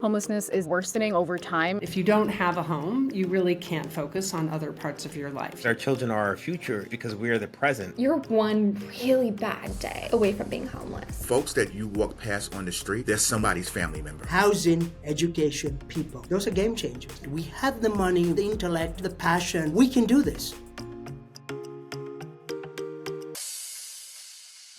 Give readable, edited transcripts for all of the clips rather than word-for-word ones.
Homelessness is worsening over time. If you don't have a home, you really can't focus on other parts of your life. Our children are our future because we are the present. You're one really bad day away from being homeless. Folks that you walk past on the street, they're somebody's family member. Housing, education, people. Those are game changers. We have the money, the intellect, the passion. We can do this.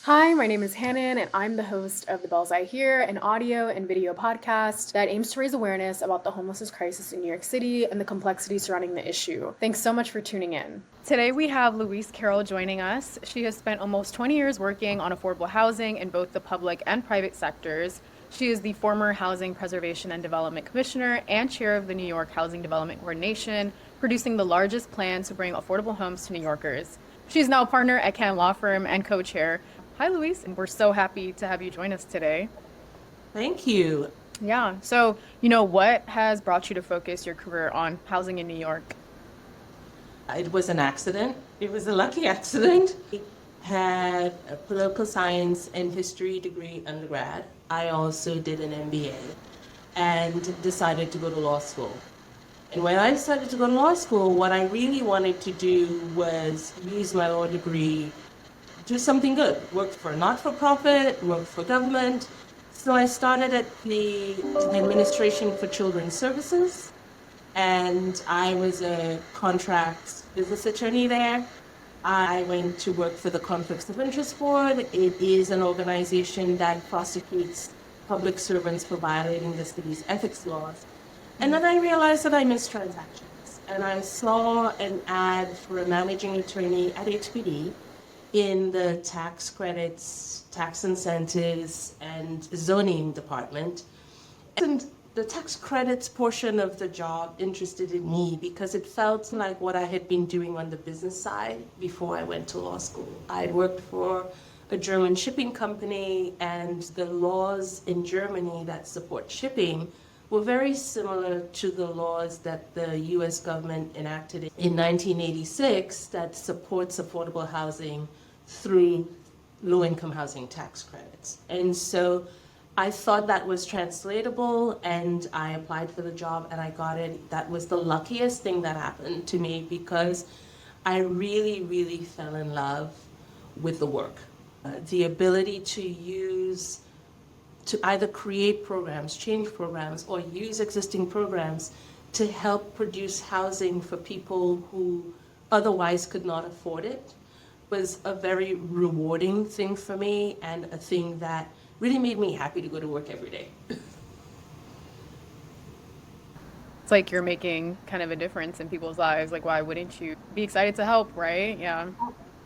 Hi, my name is Hannon, and I'm the host of The Bells I Hear, an audio and video podcast that aims to raise awareness about the homelessness crisis in New York City and the complexity surrounding the issue. Thanks so much for tuning in. Today we have Louise Carroll joining us. She has spent almost 20 years working on affordable housing in both the public and private sectors. She is the former Housing Preservation and Development Commissioner and chair of the New York Housing Development Coordination, producing the largest plan to bring affordable homes to New Yorkers. She's now a partner at Cannon Law Firm and co-chair. Hi, Louise, and we're so happy to have you join us today. Thank you. Yeah, so, what has brought you to focus your career on housing in New York? It was an accident. It was a lucky accident. I had a political science and history degree undergrad. I also did an MBA and decided to go to law school. And when I decided to go to law school, what I really wanted to do was use my law degree do something good, work for a not-for-profit, work for government. So I started at the Administration for Children's Services, and I was a contract business attorney there. I went to work for the Conflicts of Interest Board. It is an organization that prosecutes public servants for violating the city's ethics laws. And then I realized that I missed transactions, and I saw an ad for a managing attorney at HPD in the tax credits, tax incentives, and zoning department. And the tax credits portion of the job interested in me because it felt like what I had been doing on the business side before I went to law school. I worked for a German shipping company, and the laws in Germany that support shipping were very similar to the laws that the US government enacted in 1986 that supports affordable housing through low-income housing tax credits. And so I thought that was translatable, and I applied for the job and I got it. That was the luckiest thing that happened to me because I really, really fell in love with the work. The ability to either create programs, change programs, or use existing programs to help produce housing for people who otherwise could not afford it was a very rewarding thing for me and a thing that really made me happy to go to work every day. It's like you're making kind of a difference in people's lives. Like, why wouldn't you be excited to help, right? Yeah.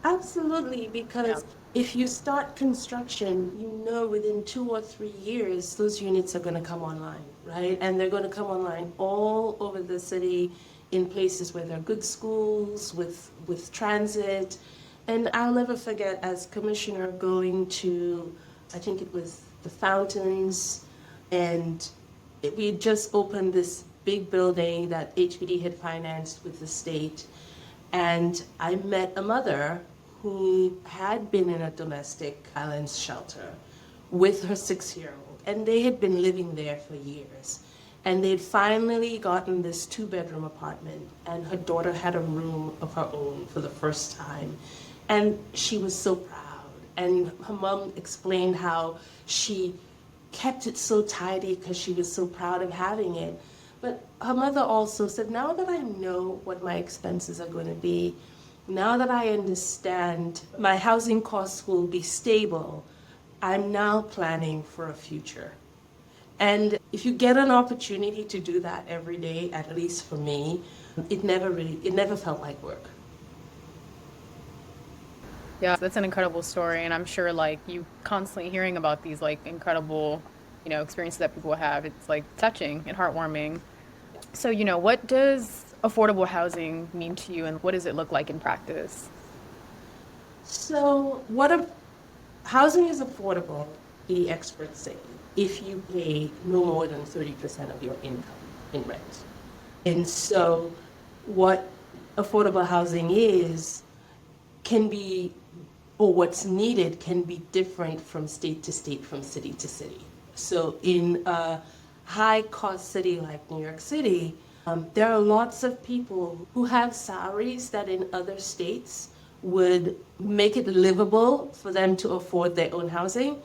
Absolutely, because if you start construction, within 2 or 3 years, those units are going to come online, right? And they're going to come online all over the city in places where there are good schools, with transit. And I'll never forget, as commissioner, going to, I think it was the Fountains, and we had just opened this big building that HPD had financed with the state. And I met a mother who had been in a domestic violence shelter with her 6-year-old, and they had been living there for years. And they'd finally gotten this 2-bedroom apartment, and her daughter had a room of her own for the first time. And she was so proud. And her mom explained how she kept it so tidy because she was so proud of having it. But her mother also said, now that I know what my expenses are going to be, now that I understand my housing costs will be stable, I'm now planning for a future. And if you get an opportunity to do that every day, at least for me, it never felt like work. Yeah, that's an incredible story, and I'm sure you constantly hearing about these incredible, experiences that people have. It's touching and heartwarming. So, what does affordable housing mean to you, and what does it look like in practice? So, housing is affordable, the experts say, if you pay no more than 30% of your income in rent. And so, what affordable housing is can be, or what's needed can be different from state to state, from city to city. So in high-cost city like New York City, there are lots of people who have salaries that in other states would make it livable for them to afford their own housing,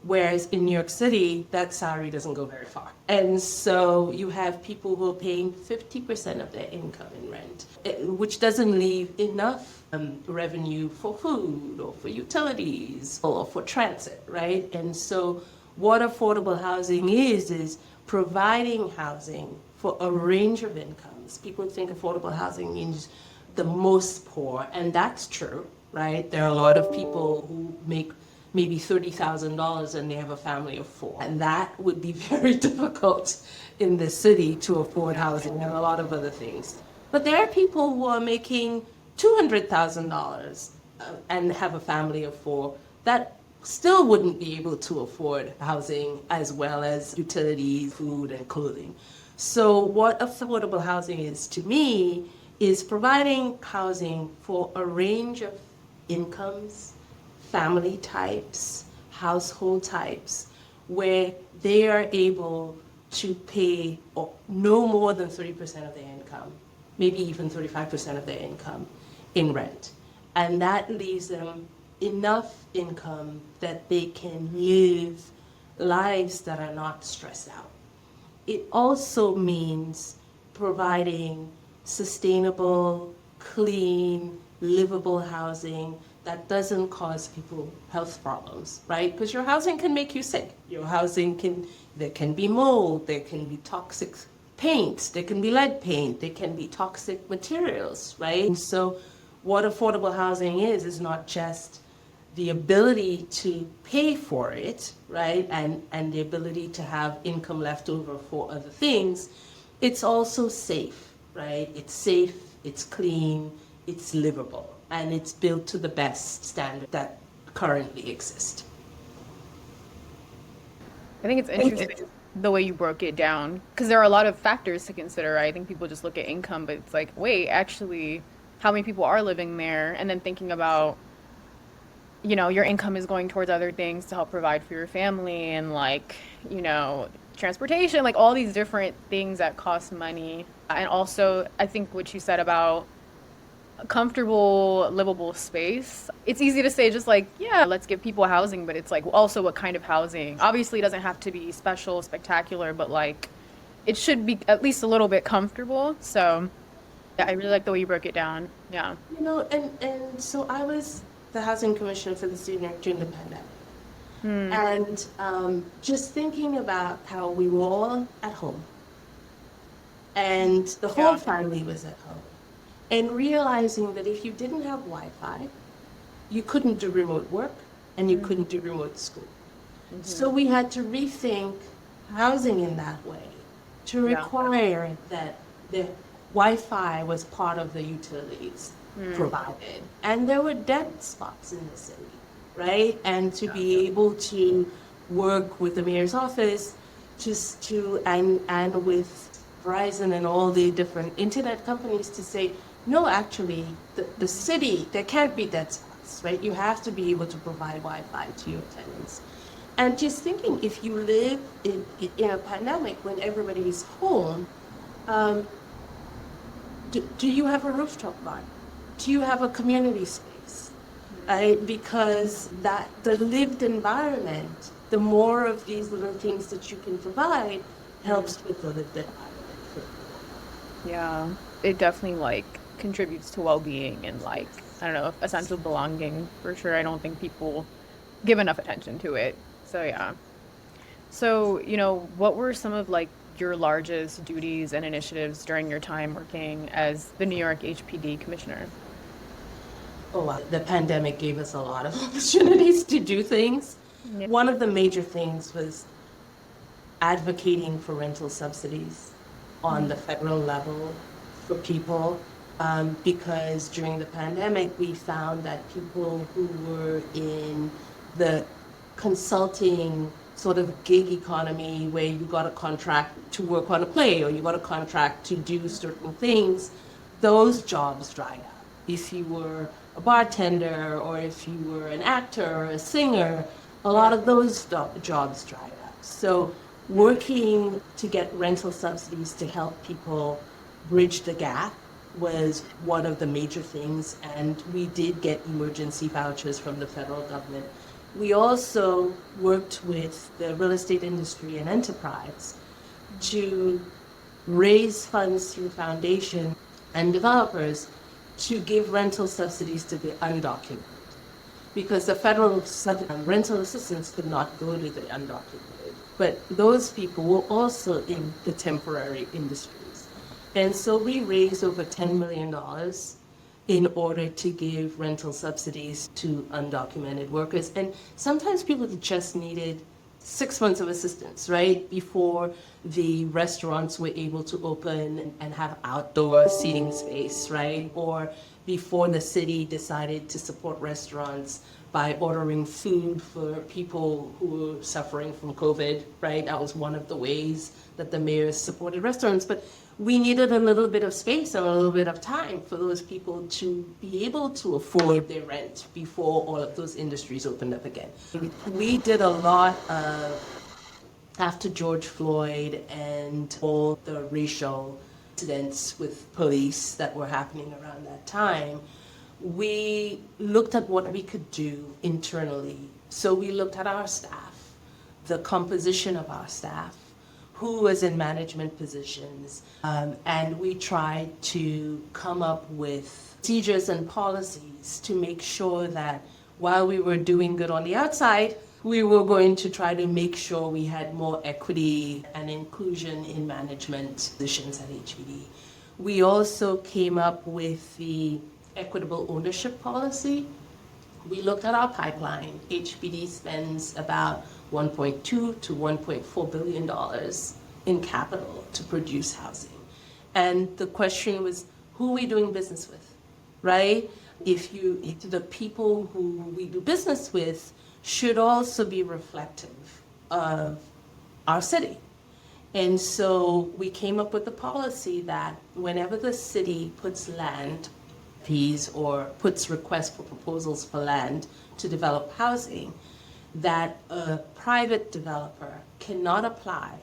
whereas in New York City, that salary doesn't go very far. And so you have people who are paying 50% of their income in rent, which doesn't leave enough revenue for food or for utilities or for transit, right? And so what affordable housing is providing housing for a range of incomes. People think affordable housing means the most poor, and that's true, right? There are a lot of people who make maybe $30,000 and they have a family of 4. And that would be very difficult in the city to afford housing and a lot of other things. But there are people who are making $200,000 and have a family of 4 that still wouldn't be able to afford housing as well as utilities, food, and clothing. So what affordable housing is to me is providing housing for a range of incomes, family types, household types, where they are able to pay no more than 30% of their income, maybe even 35% of their income in rent. And that leaves them enough income that they can live lives that are not stressed out. It also means providing sustainable, clean, livable housing that doesn't cause people health problems, right? Because your housing can make you sick. Your housing there can be mold, there can be toxic paints, there can be lead paint, there can be toxic materials, right? And so what affordable housing is not just the ability to pay for it, right? And the ability to have income left over for other things. It's also safe, right? It's safe, it's clean, it's livable, and it's built to the best standard that currently exist. I think it's interesting the way you broke it down, because there are a lot of factors to consider. Right? I think people just look at income, but it's like, wait, actually, how many people are living there? And then thinking about, your income is going towards other things to help provide for your family and transportation, like all these different things that cost money. And also, I think what you said about a comfortable, livable space. It's easy to say just like, yeah, let's give people housing, but it's like also what kind of housing. Obviously, it doesn't have to be special, spectacular, but like it should be at least a little bit comfortable. So yeah, I really like the way you broke it down. Yeah. And so I was the housing commissioner for the city of New York during the pandemic. And just thinking about how we were all at home and the whole family was at home, and realizing that if you didn't have Wi-Fi, you couldn't do remote work and you couldn't do remote school. So we had to rethink housing in that way to require that the Wi-Fi was part of the utilities provided. And there were dead spots in the city, right? And to be able to work with the mayor's office and with Verizon and all the different internet companies to say, no, actually, the city, there can't be dead spots, right? You have to be able to provide Wi-Fi to your tenants. And just thinking, if you live in a pandemic when everybody is home, do you have a rooftop bar? Do you have a community space? Right? Because the lived environment, the more of these little things that you can provide, helps with the lived environment. Yeah, it definitely contributes to well-being and I don't know, a sense of belonging for sure. I don't think people give enough attention to it. So yeah. So, what were some of your largest duties and initiatives during your time working as the New York HPD commissioner? Oh, wow. The pandemic gave us a lot of opportunities to do things. Yeah. One of the major things was advocating for rental subsidies on the federal level for people, because during the pandemic we found that people who were in the consulting sort of gig economy where you got a contract to work on a play or you got a contract to do certain things, those jobs dried up. If you were a bartender or if you were an actor or a singer, a lot of those jobs dried up. So working to get rental subsidies to help people bridge the gap was one of the major things, and we did get emergency vouchers from the federal government. We also worked with the real estate industry and enterprise to raise funds through foundation and developers to give rental subsidies to the undocumented, because the federal rental assistance could not go to the undocumented. But those people were also in the temporary industries. And so we raised over $10 million in order to give rental subsidies to undocumented workers. And sometimes people just needed 6 months of assistance, right? Before the restaurants were able to open and have outdoor seating space, right? Or before the city decided to support restaurants by ordering food for people who were suffering from COVID, right? That was one of the ways that the mayors supported restaurants. But we needed a little bit of space and a little bit of time for those people to be able to afford their rent before all of those industries opened up again. We did a lot after George Floyd and all the racial incidents with police that were happening around that time. We looked at what we could do internally. So we looked at our staff, the composition of our staff, who was in management positions, and we tried to come up with procedures and policies to make sure that while we were doing good on the outside, we were going to try to make sure we had more equity and inclusion in management positions at HPD. We also came up with the equitable ownership policy. We looked at our pipeline. HPD spends about $1.2 to $1.4 billion in capital to produce housing. And the question was, who are we doing business with, right? If the people who we do business with should also be reflective of our city. And so we came up with a policy that whenever the city puts land fees or puts requests for proposals for land to develop housing, that a private developer cannot apply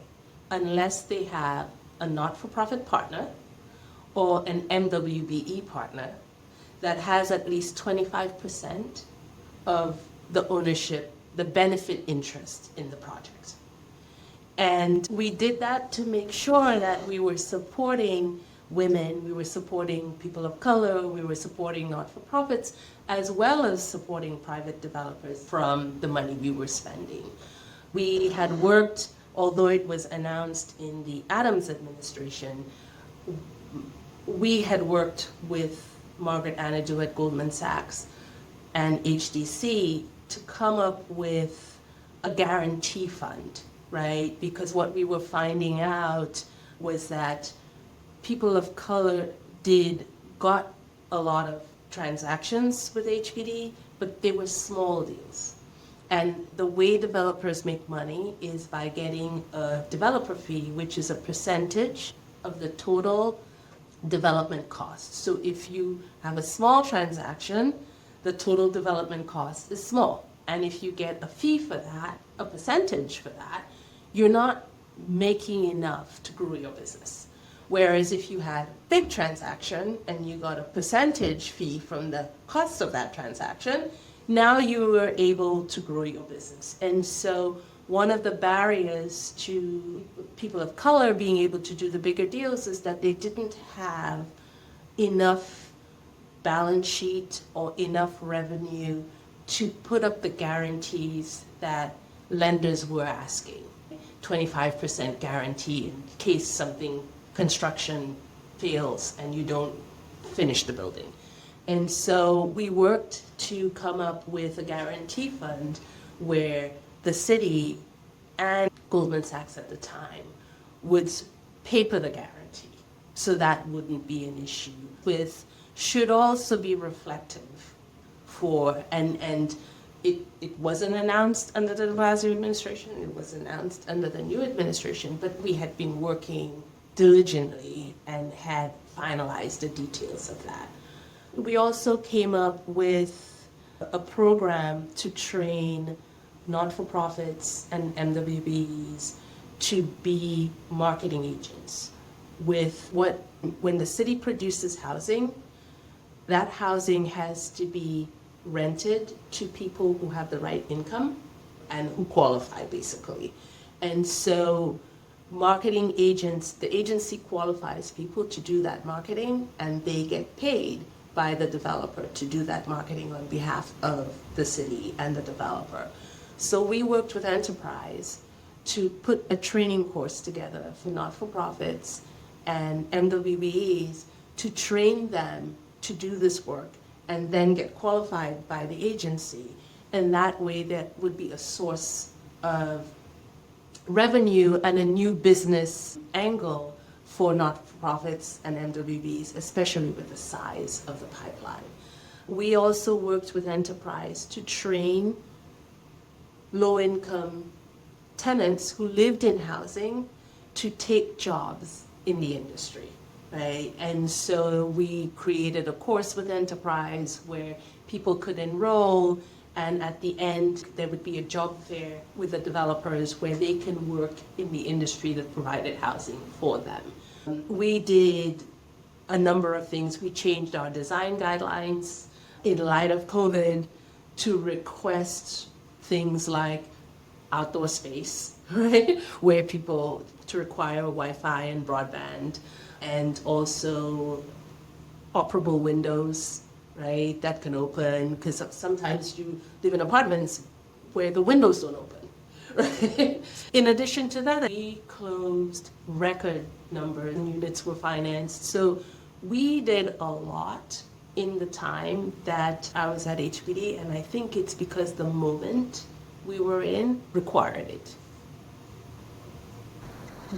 unless they have a not-for-profit partner or an MWBE partner that has at least 25% of the ownership, the benefit interest in the project. And we did that to make sure that we were supporting women, we were supporting people of color, we were supporting not-for-profits, as well as supporting private developers from the money we were spending. We had worked, although it was announced in the Adams administration, we had worked with Margaret Anadou at Goldman Sachs and HDC to come up with a guarantee fund, right? Because what we were finding out was that people of color got a lot of transactions with HPD, but they were small deals. And the way developers make money is by getting a developer fee, which is a percentage of the total development cost. So if you have a small transaction, the total development cost is small. And if you get a fee for that, a percentage for that, you're not making enough to grow your business. Whereas if you had a big transaction and you got a percentage fee from the cost of that transaction, now you were able to grow your business. And so one of the barriers to people of color being able to do the bigger deals is that they didn't have enough balance sheet or enough revenue to put up the guarantees that lenders were asking. 25% guarantee in case something construction fails and you don't finish the building. And so we worked to come up with a guarantee fund where the city and Goldman Sachs at the time would pay for the guarantee. So that wouldn't be an issue. Should also be reflective for, and it wasn't announced under the last administration, it was announced under the new administration, but we had been working diligently and had finalized the details of that. We also came up with a program to train not-for-profits and MWBs to be marketing agents when the city produces housing, that housing has to be rented to people who have the right income and who qualify, basically. And so marketing agents, the agency qualifies people to do that marketing, and they get paid by the developer to do that marketing on behalf of the city and the developer. So we worked with Enterprise to put a training course together for not-for-profits and MWBEs to train them to do this work and then get qualified by the agency. And that way that would be a source of revenue and a new business angle for not-for-profits and MWBs, especially with the size of the pipeline. We also worked with Enterprise to train low-income tenants who lived in housing to take jobs in the industry, right? And so we created a course with Enterprise where people could enroll, and at the end, there would be a job fair with the developers where they can work in the industry that provided housing for them. We did a number of things. We changed our design guidelines in light of COVID to request things like outdoor space, right? Where people to require Wi-Fi and broadband, and also operable windows, right? That can open, because sometimes you live in apartments where the windows don't open, right? In addition to that, we closed record number of units were financed. So we did a lot in the time that I was at HPD, and I think it's because the moment we were in required it.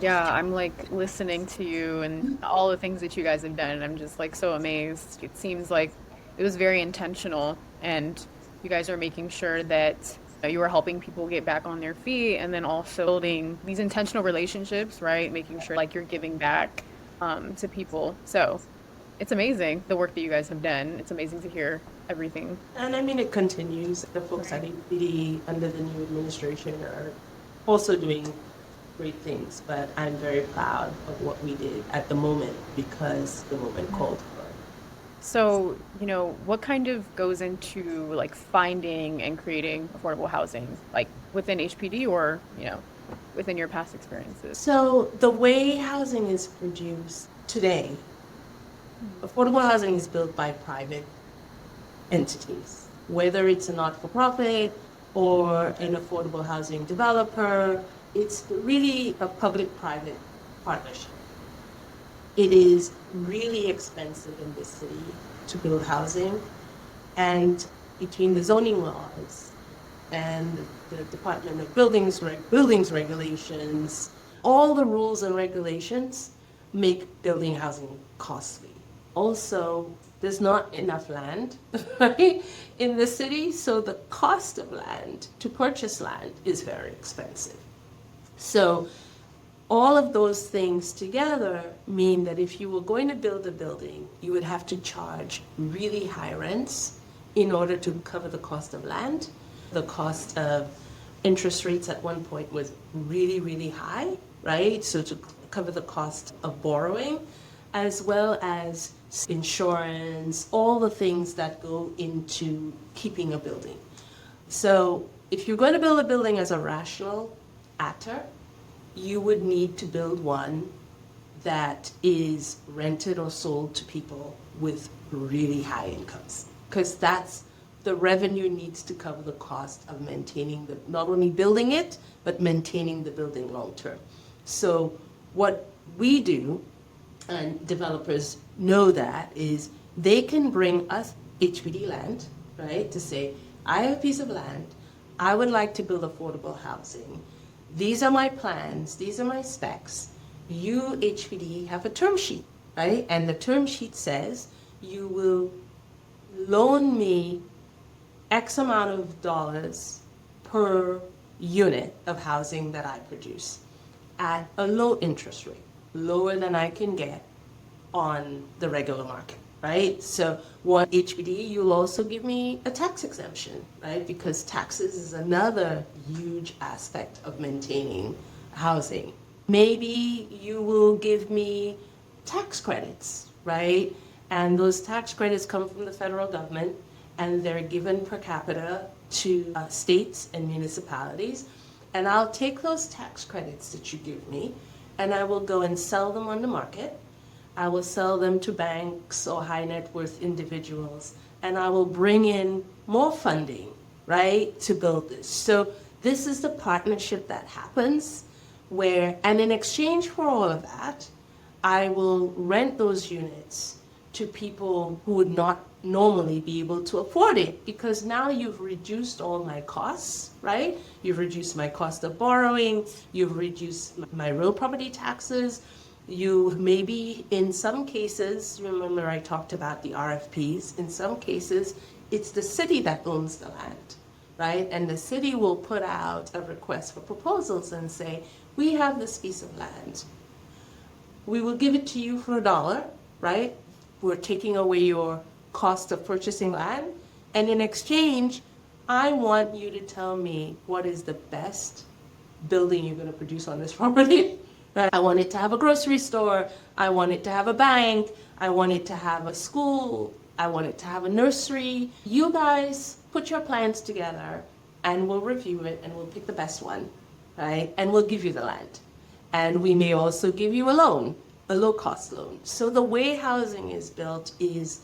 Yeah, I'm like listening to you and all the things that you guys have done, and I'm just like so amazed. It seems like it was very intentional, and you guys are making sure that you are helping people get back on their feet, and then also building these intentional relationships, right? Making sure like you're giving back to people. So it's amazing the work that you guys have done. It's amazing to hear everything. And I mean, it continues. The folks at HPD under the new administration are also doing great things, but I'm very proud of what we did at the moment because the moment called for it. So, what kind of goes into like finding and creating affordable housing, like within HPD or, within your past experiences? So the way housing is produced today, affordable housing is built by private entities, whether it's a not-for-profit or an affordable housing developer. It's really a public-private partnership. It is really expensive in this city to build housing, and between the zoning laws and the Department of Buildings regulations, all the rules and regulations make building housing costly. Also, there's not enough land, right, in the city, so the cost of land, to purchase land, is very expensive. So all of those things together mean that if you were going to build a building, you would have to charge really high rents in order to cover the cost of land. The cost of interest rates at one point was really, really high, right? So to cover the cost of borrowing, as well as insurance, all the things that go into keeping a building. So if you're going to build a building as a rational actor, you would need to build one that is rented or sold to people with really high incomes, because that's the revenue needs to cover the cost of maintaining not only building it, but maintaining the building long term. So what we do, and developers know that, is they can bring us HPD land, right, to say, I have a piece of land, I would like to build affordable housing. These are my plans, these are my specs. You, HPD, have a term sheet, right? And the term sheet says you will loan me X amount of dollars per unit of housing that I produce at a low interest rate, lower than I can get on the regular market, right? So one HPD, you'll also give me a tax exemption, right? Because taxes is another huge aspect of maintaining housing. Maybe you will give me tax credits, right? And those tax credits come from the federal government and they're given per capita to states and municipalities. And I'll take those tax credits that you give me and I will go and sell them on the market. I will sell them to banks or high net worth individuals, and I will bring in more funding, right, to build this. So this is the partnership that happens where, and in exchange for all of that, I will rent those units to people who would not normally be able to afford it, because now you've reduced all my costs, right? You've reduced my cost of borrowing, you've reduced my real property taxes. You maybe, in some cases, remember I talked about the RFPs, in some cases, it's the city that owns the land, right? And the city will put out a request for proposals and say, we have this piece of land. We will give it to you for $1, right? We're taking away your cost of purchasing land. And in exchange, I want you to tell me what is the best building you're going to produce on this property. I want it to have a grocery store. I want it to have a bank. I want it to have a school. I want it to have a nursery. You guys put your plans together and we'll review it and we'll pick the best one, right? And we'll give you the land. And we may also give you a loan, a low cost loan. So the way housing is built is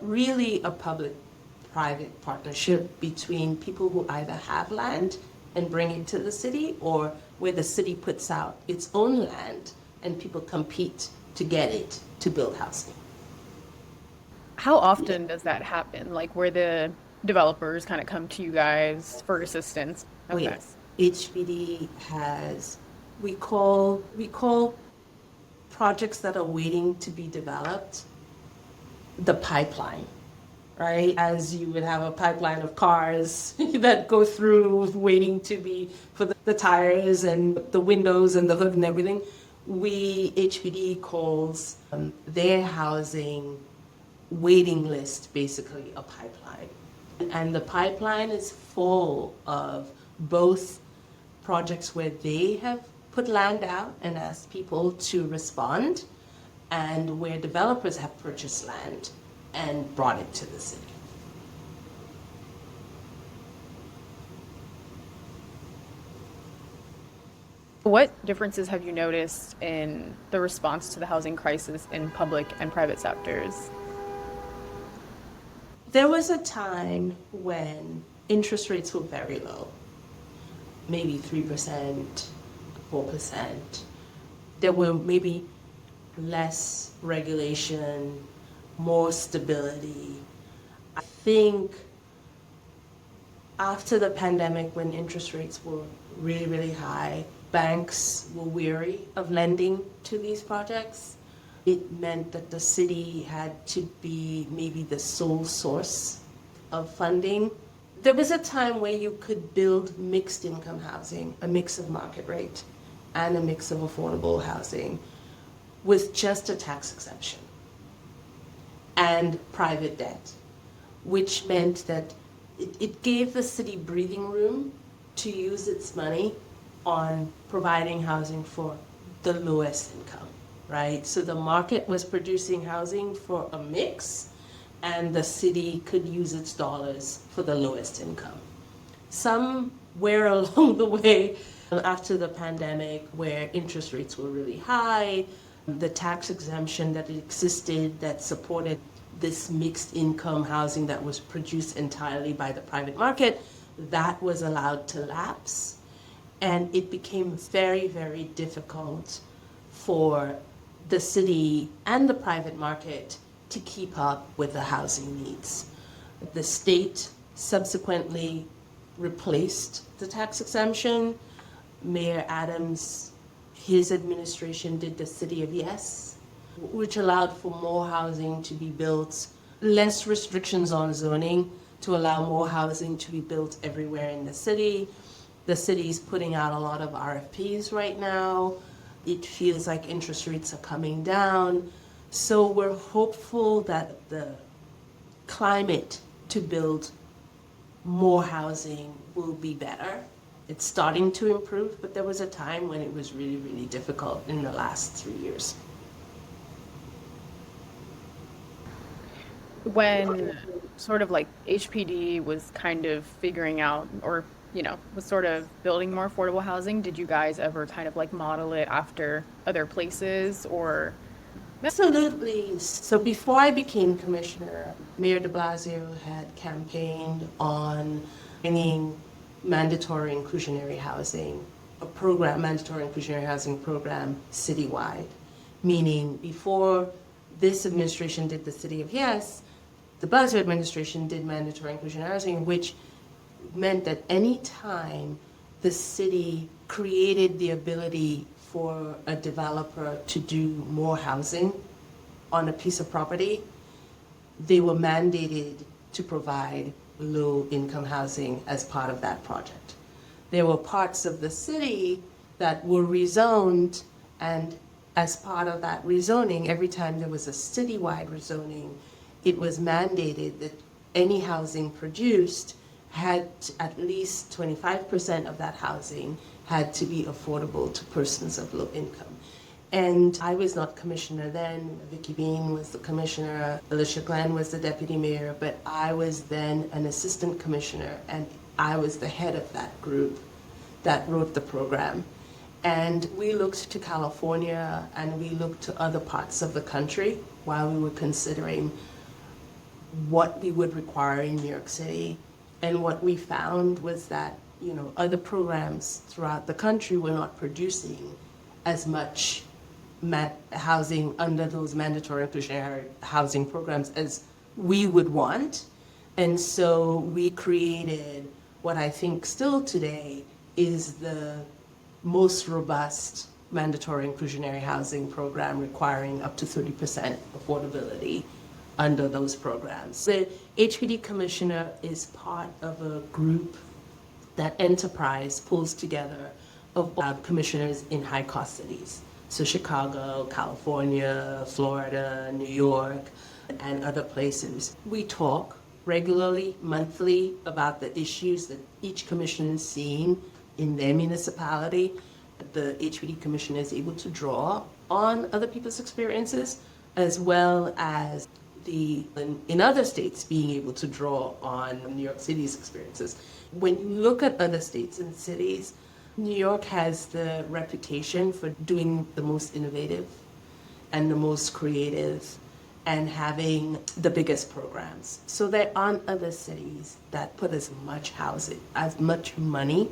really a public-private partnership between people who either have land and bring it to the city, or where the city puts out its own land and people compete to get it to build housing. How often does that happen? Like where the developers kind of come to you guys for assistance? Oh yes, HPD has, we call projects that are waiting to be developed the pipeline, right? As you would have a pipeline of cars that go through waiting to be for the tires and the windows and the hood and everything. HPD calls their housing waiting list basically a pipeline. And the pipeline is full of both projects where they have put land out and asked people to respond, and where developers have purchased land and brought it to the city. What differences have you noticed in the response to the housing crisis in public and private sectors? There was a time when interest rates were very low, maybe 3%, 4%. There were maybe less regulation, more stability. I think after the pandemic, when interest rates were really, really high, banks were weary of lending to these projects. It meant that the city had to be maybe the sole source of funding. There was a time where you could build mixed income housing, a mix of market rate and a mix of affordable housing, with just a tax exemption and private debt, which meant that it gave the city breathing room to use its money on providing housing for the lowest income, right? So the market was producing housing for a mix, and the city could use its dollars for the lowest income. Somewhere along the way, after the pandemic, where interest rates were really high, the tax exemption that existed that supported this mixed income housing that was produced entirely by the private market, that was allowed to lapse. And it became very, very difficult for the city and the private market to keep up with the housing needs. The state subsequently replaced the tax exemption. Mayor Adams, his administration did the City of Yes, which allowed for more housing to be built, less restrictions on zoning to allow more housing to be built everywhere in the city. The city's putting out a lot of RFPs right now. It feels like interest rates are coming down. So we're hopeful that the climate to build more housing will be better It's starting to improve, but there was a time when it was really, really difficult in the last 3 years. When sort of like HPD was kind of figuring out, or was sort of building more affordable housing, did you guys ever kind of like model it after other places, or? Absolutely. So before I became commissioner, Mayor de Blasio had campaigned on bringing mandatory inclusionary housing, mandatory inclusionary housing program citywide. Meaning before this administration did the City of Yes, the Blasio administration did mandatory inclusionary housing, which meant that any time the city created the ability for a developer to do more housing on a piece of property, they were mandated to provide low-income housing as part of that project. There were parts of the city that were rezoned, and as part of that rezoning, every time there was a citywide rezoning, it was mandated that any housing produced had at least 25% of that housing had to be affordable to persons of low income. And I was not commissioner then. Vicky Bean was the commissioner. Alicia Glenn was the deputy mayor. But I was then an assistant commissioner, and I was the head of that group that wrote the program. And we looked to California and we looked to other parts of the country while we were considering what we would require in New York City. And what we found was that, other programs throughout the country were not producing as much housing under those mandatory inclusionary housing programs as we would want. And so we created what I think still today is the most robust mandatory inclusionary housing program, requiring up to 30% affordability under those programs. The HPD commissioner is part of a group that Enterprise pulls together of commissioners in high-cost cities. So Chicago, California, Florida, New York, and other places. We talk regularly, monthly, about the issues that each commissioner is seeing in their municipality. The HPD commissioner is able to draw on other people's experiences, as well as in other states being able to draw on New York City's experiences. When you look at other states and cities, New York has the reputation for doing the most innovative and the most creative and having the biggest programs. So there aren't other cities that put as much money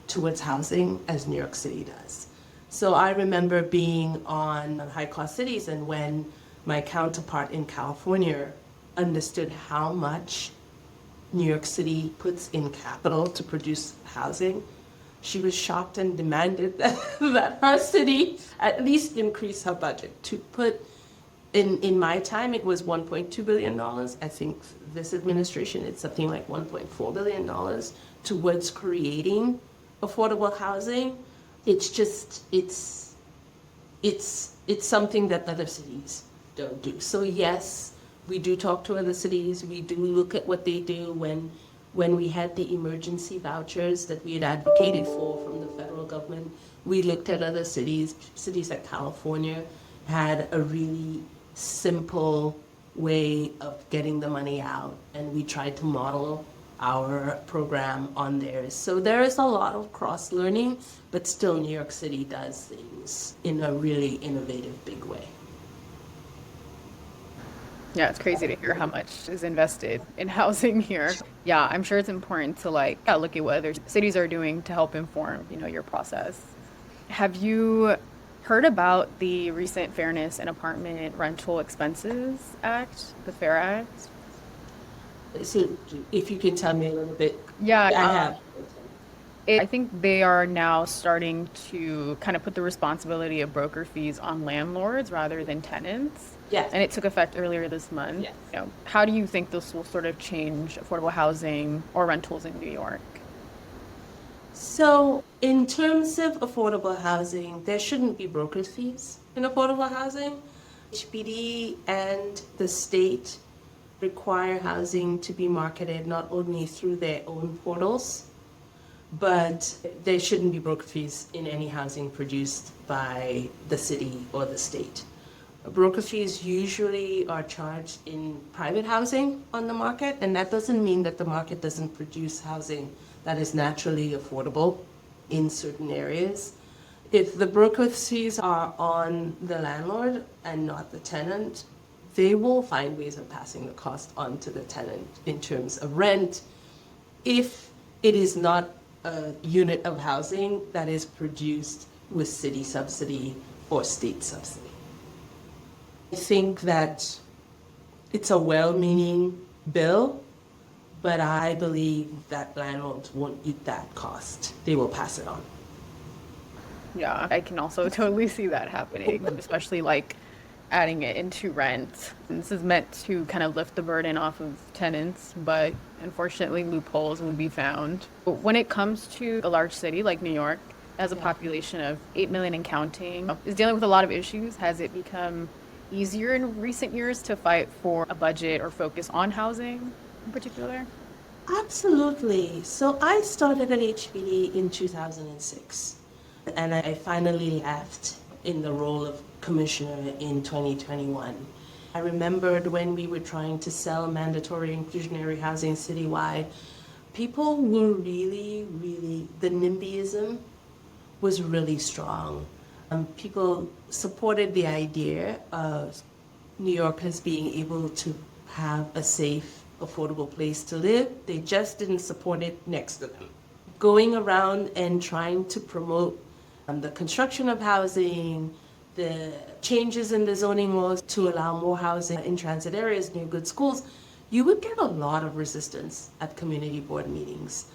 towards housing as New York City does. So I remember being on high-cost cities, and when my counterpart in California understood how much New York City puts in capital to produce housing, she was shocked and demanded that her city at least increase her budget to put, in my time it was $1.2 billion. I think this administration it's something like $1.4 billion towards creating affordable housing. It's just, it's something that other cities don't do. So yes, we do talk to other cities. We do look at what they do. When we had the emergency vouchers that we had advocated for from the federal government, we looked at other cities. Cities like California had a really simple way of getting the money out, and we tried to model our program on theirs. So there is a lot of cross-learning, but still New York City does things in a really innovative, big way. Yeah, it's crazy to hear how much is invested in housing here. Yeah, I'm sure it's important to look at what other cities are doing to help inform, your process. Have you heard about the recent Fairness in Apartment Rental Expenses Act, the FAIR Act? So if you can tell me a little bit. Yeah, I have. I think they are now starting to kind of put the responsibility of broker fees on landlords rather than tenants. Yes. And it took effect earlier this month. Yes. How do you think this will sort of change affordable housing or rentals in New York? So in terms of affordable housing, there shouldn't be broker fees in affordable housing. HPD and the state require housing to be marketed not only through their own portals, but there shouldn't be broker fees in any housing produced by the city or the state. Broker fees usually are charged in private housing on the market, and that doesn't mean that the market doesn't produce housing that is naturally affordable in certain areas. If the broker fees are on the landlord and not the tenant, they will find ways of passing the cost on to the tenant in terms of rent, if it is not a unit of housing that is produced with city subsidy or state subsidy. I think that it's a well-meaning bill, but I believe that landlords won't eat that cost. They will pass it on. Yeah, I can also totally see that happening, especially like adding it into rent. This is meant to kind of lift the burden off of tenants, but unfortunately loopholes will be found. But when it comes to a large city like New York, has a population of 8 million and counting, is dealing with a lot of issues. Has it become easier in recent years to fight for a budget or focus on housing in particular? Absolutely. So I started at HPD in 2006, and I finally left in the role of commissioner in 2021. I remembered when we were trying to sell mandatory inclusionary housing citywide, people were really, the NIMBYism was really strong. People supported the idea of New Yorkers being able to have a safe, affordable place to live. They just didn't support it next to them. Going around and trying to promote the construction of housing, the changes in the zoning laws to allow more housing in transit areas near good schools, you would get a lot of resistance at community board meetings.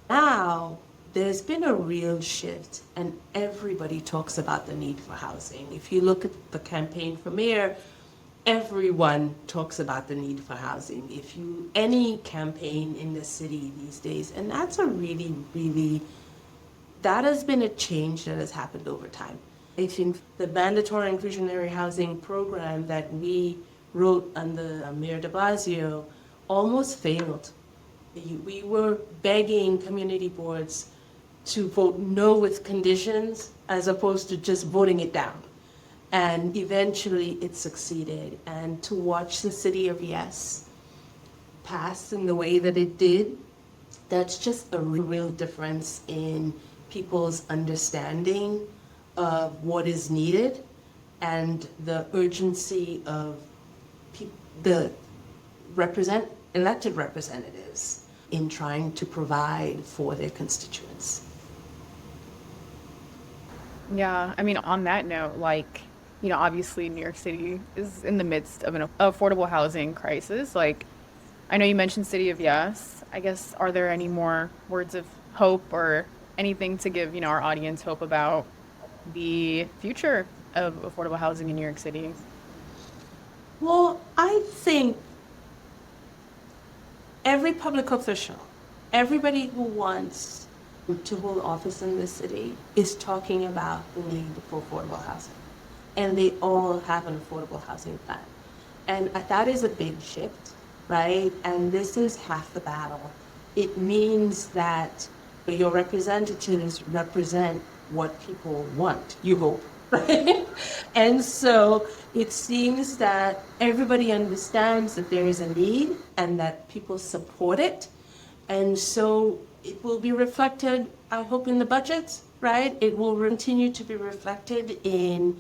Now, there's been a real shift, and everybody talks about the need for housing. If you look at the campaign for mayor, everyone talks about the need for housing. Any campaign in the city these days, and that's a really, that has been a change that has happened over time. I think the mandatory inclusionary housing program that we wrote under Mayor de Blasio almost failed. We were begging community boards to vote no with conditions as opposed to just voting it down. And eventually it succeeded. And to watch the city of Yes pass in the way that it did, that's just a real difference in people's understanding of what is needed and the urgency of the elected representatives in trying to provide for their constituents. Yeah, I mean, on that note, like, obviously New York City is in the midst of an affordable housing crisis. Like, I know you mentioned City of Yes. I guess, are there any more words of hope or anything to give, our audience hope about the future of affordable housing in New York City? Well, I think every public official, everybody who wants to hold office in the city is talking about the need for affordable housing. And they all have an affordable housing plan. And that is a big shift, right? And this is half the battle. It means that your representatives represent what people want, you hope, right? And so it seems that everybody understands that there is a need and that people support it. And so it will be reflected, I hope, in the budgets, right? It will continue to be reflected in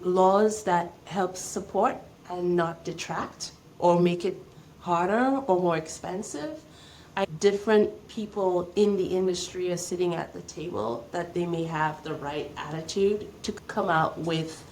laws that help support and not detract or make it harder or more expensive. Different people in the industry are sitting at the table, that they may have the right attitude to come out with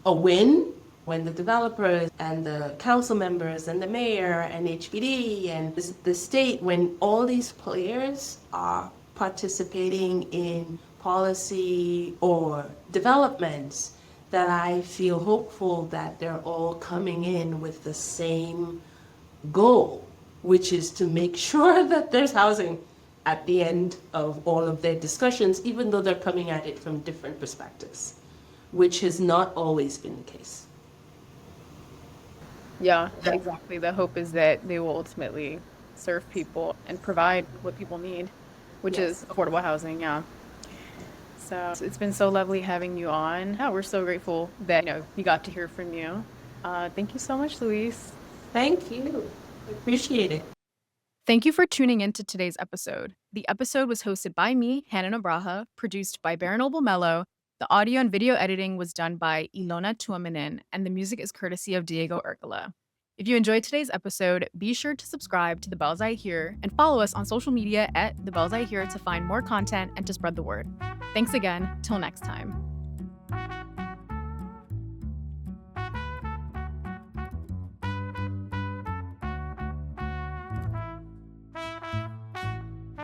a win when the developers and the council members and the mayor and HPD and the state, when all these players are participating in policy or developments, that I feel hopeful that they're all coming in with the same goal, which is to make sure that there's housing at the end of all of their discussions, even though they're coming at it from different perspectives, which has not always been the case. Yeah, exactly. The hope is that they will ultimately serve people and provide what people need. which is affordable housing. Yeah. So it's been so lovely having you on. Yeah, we're so grateful that we got to hear from you. Thank you so much, Louise. Thank you. Appreciate it. Thank you for tuning in to today's episode. The episode was hosted by me, Hannah Nabraha, produced by Baron Mello. The audio and video editing was done by Ilona Tuominen, and the music is courtesy of Diego Urquela. If you enjoyed today's episode, be sure to subscribe to The Bells I Hear and follow us on social media at The Bells I Hear to find more content and to spread the word. Thanks again. Till next time.